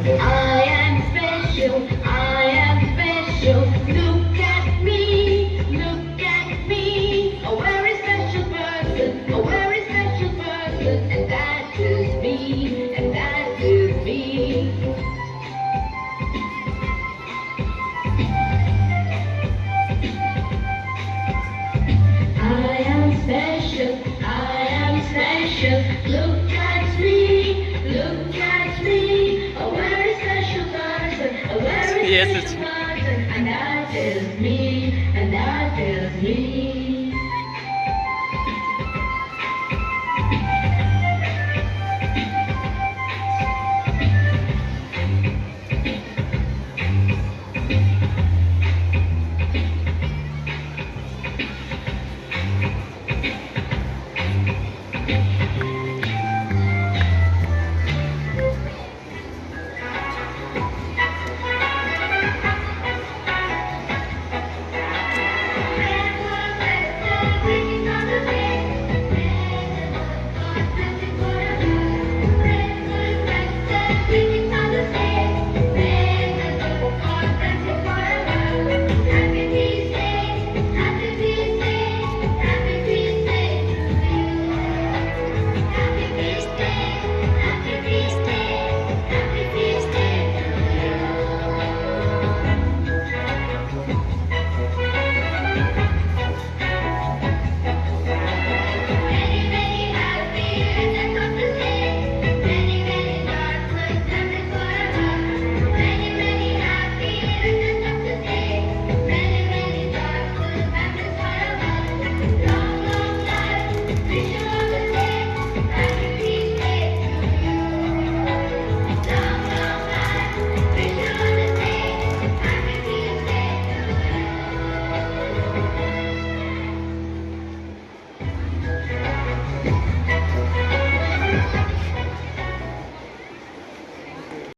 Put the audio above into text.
I am special, I am special. Look at me, look at me. A very special person, a very special person. And that is me, and that is me. I am special, I am special. Look at me, look at me. A very special person, a very Yes, special person, and that is me.